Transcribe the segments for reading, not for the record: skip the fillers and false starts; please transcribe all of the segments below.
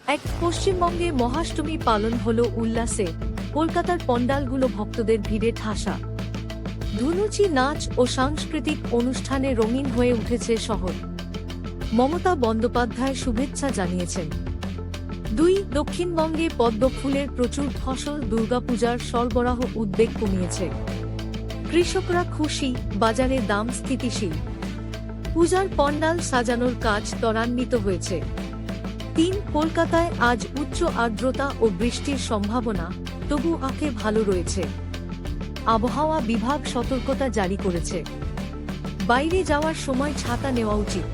এক পশ্চিমবঙ্গে মহাষ্টমী পালন হলো উল্লাসে, কলকাতার পণ্ডালগুলো ভক্তদের ভিড়ে ঠাসা। ধুনুচি নাচ ও সাংস্কৃতিক অনুষ্ঠানে রঙিন হয়ে উঠেছে শহর। মমতা বন্দ্যোপাধ্যায় শুভেচ্ছা জানিয়েছেন। ২. দক্ষিণবঙ্গে পদ্ম ফুলের প্রচুর ফসল, দুর্গাপূজার সরবরাহ উদ্বেগ কমিয়েছে। কৃষকরা খুশি, বাজারে দাম স্থিতিশীল। পূজার পণ্ডাল সাজানোর কাজ ত্বরান্বিত হয়েছে। ৩. কলকাতায় আজ উচ্চ আর্দ্রতা ও বৃষ্টির সম্ভাবনা, তবু আঁকে ভালো রয়েছে। আবহাওয়া বিভাগ সতর্কতা জারি করেছে। বাইরে যাওয়ার সময় ছাতা নেওয়া উচিত।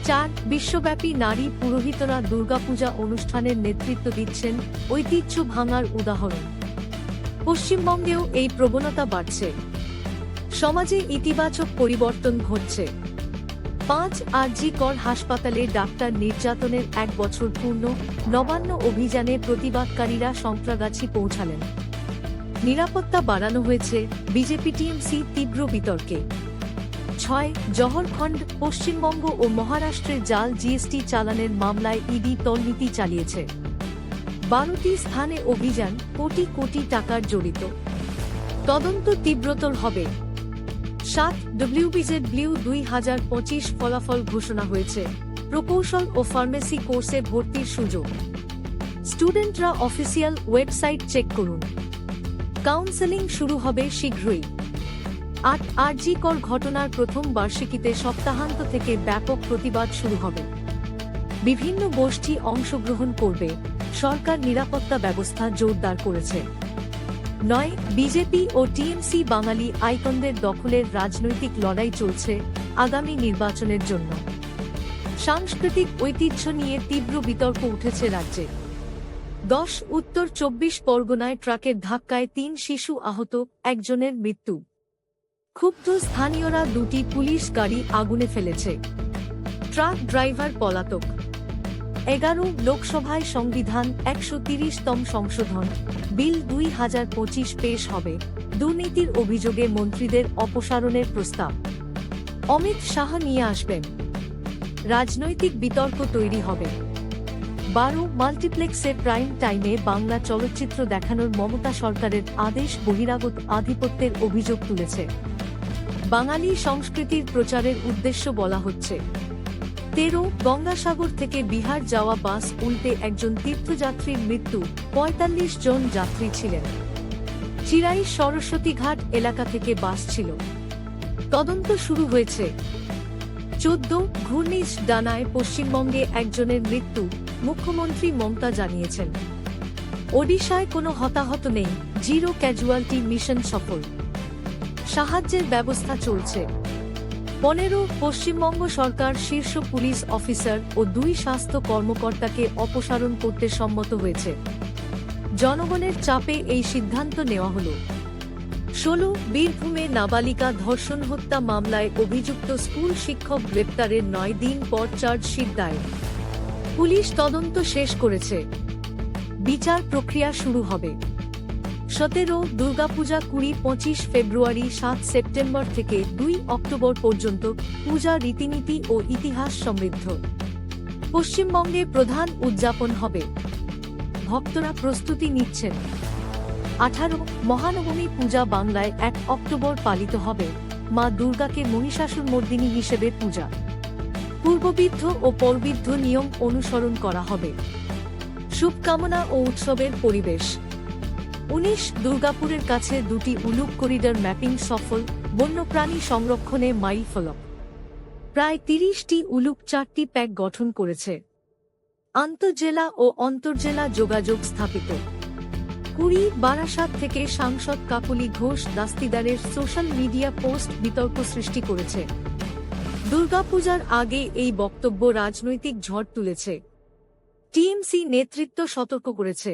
৪. বিশ্বব্যাপী নারী পুরোহিতরা দুর্গাপূজা অনুষ্ঠানের নেতৃত্ব দিচ্ছেন, ঐতিহ্য ভাঙার উদাহরণ। পশ্চিমবঙ্গেও এই প্রবণতা বাড়ছে। সমাজে ইতিবাচক পরিবর্তন ঘটছে। ৫. আর.জি.কর হাসপাতালে ডাক্তার নির্যাতনের ১ বছর পূর্ণ, নবান্ন অভিযানে প্রতিবাদকারীরা সন্ত্রাগাছি পৌঁছালেন। নিরাপত্তা বাড়ানো হয়েছে, বিজেপি টিএমসি তীব্র বিতর্কে। ৬. জহরখণ্ড, পশ্চিমবঙ্গ ও মহারাষ্ট্রের জাল জিএসটি চালানের মামলায় ইডি তলনীতি চালিয়েছে। ১২টি স্থানে অভিযান, কোটি কোটি টাকার জড়িত। তদন্ত তীব্রতর হবে। ৭. ডব্লিউবিজেডব্লিউ ২০২৫ ফলাফল ঘোষণা হয়েছে, প্রকৌশল ও ফার্মেসি কোর্সে ভর্তির সুযোগ। স্টুডেন্টরা অফিসিয়াল ওয়েবসাইট চেক করুন। কাউন্সেলিং শুরু হবে শীঘ্রই। ৮. আর.জি.কর ঘটনার প্রথম বার্ষিকীতে সপ্তাহান্ত থেকে ব্যাপক প্রতিবাদ শুরু হবে। বিভিন্ন গোষ্ঠী অংশগ্রহণ করবে, সরকার নিরাপত্তা ব্যবস্থা জোরদার করেছে। ৯. বিজেপি ও টিএমসি বাঙালি আইকনদের দখলের রাজনৈতিক লড়াই চলছে আগামী নির্বাচনের জন্য। সাংস্কৃতিক ঐতিহ্য নিয়ে তীব্র বিতর্ক উঠেছে রাজ্যে। ১০. উত্তর ২৪ পরগনায় ট্রাকের ধাক্কায় ৩ শিশু আহত, একজনের মৃত্যু। ক্ষুব্ধ স্থানীয়রা ২টি পুলিশ গাড়ি আগুনে ফেলেছে। ট্রাক ড্রাইভার পলাতক। ১১. লোকসভায় সংবিধান ১৩০তম সংশোধন বিল ২০২৫ পেশ হবে, দুর্নীতির অভিযোগে মন্ত্রীদের অপসারণের প্রস্তাব। অমিত শাহ নিয়ে আসবেন। রাজনৈতিক বিতর্ক তৈরি হবে। ১২. মাল্টিপ্লেক্সে প্রাইম টাইমে বাংলা চলচ্চিত্র দেখানোর মমতা সরকারের আদেশ বহিরাগত আধিপত্যের অভিযোগ তুলেছে। বাঙালি সংস্কৃতির প্রচারের উদ্দেশ্য বলা হচ্ছে। ১৩. গঙ্গাসাগর থেকে বিহার যাওয়া বাস উল্টে একজন তীর্থযাত্রীর মৃত্যু, ৪৫ জন যাত্রী ছিলেন। চিরাই সরস্বতীঘাট এলাকা থেকে বাস ছিল। তদন্ত শুরু হয়েছে। ১৪. ঘূর্ণিঝড় ডানায় পশ্চিমবঙ্গে একজনের মৃত্যু, মুখ্যমন্ত্রী মমতা জানিয়েছেন। ওডিশায় কোনো হতাহত নেই, জিরো ক্যাজুয়ালিটি মিশন সফল। সাহায্যের ব্যবস্থা চলছে। ১৫. পশ্চিমবঙ্গ সরকার শীর্ষ পুলিশ অফিসার ও ২ স্বাস্থ্য কর্মকর্তাকে অপসারণ করতে সম্মত হয়েছে। জনগণের চাপে এই সিদ্ধান্ত নেওয়া হল। ১৬. বীরভূমে নাবালিকা ধর্ষণ হত্যা মামলায় অভিযুক্ত স্কুল শিক্ষক গ্রেপ্তারের ৯ দিন পর চার্জশিট দায়ের। পুলিশ তদন্ত শেষ করেছে। বিচার প্রক্রিয়া শুরু হবে। ১৭. দুর্গাপূজা ২০-২৫ ফেব্রুয়ারি ৭ সেপ্টেম্বর থেকে ২ অক্টোবর পর্যন্ত, পূজা রীতিনীতি ও ইতিহাস সমৃদ্ধ। পশ্চিমবঙ্গে প্রধান উদযাপন হবে। ভক্তরা প্রস্তুতি নিচ্ছেন। ১৮. মহানবমী পূজা বাংলায় ১ অক্টোবর পালিত হবে, মা দুর্গাকে মহিষাসুরমর্দিনী হিসেবে পূজা। পূর্ববিদ্ধ ও পরবিদ্ধ নিয়ম অনুসরণ করা হবে। শুভকামনা ও উৎসবের পরিবেশ। ১৯. দুর্গাপুরের কাছে ২টি উলুক করিডর ম্যাপিং সফল, বন্যপ্রাণী সংরক্ষণে মাইলফলক। প্রায় ৩০টি উলুক ৪টি প্যাক গঠন করেছে। আন্তঃজেলা ও অন্তর্জেলা যোগাযোগ স্থাপিত। ২০. বারাসাত থেকে সাংসদ Kakoli Ghosh দাস্তিদারের social media post বিতর্ক সৃষ্টি করেছে। দুর্গাপূজার আগে এই বক্তব্য রাজনৈতিক ঝড় তুলেছে। টিএমসি নেতৃত্ব সতর্ক করেছে।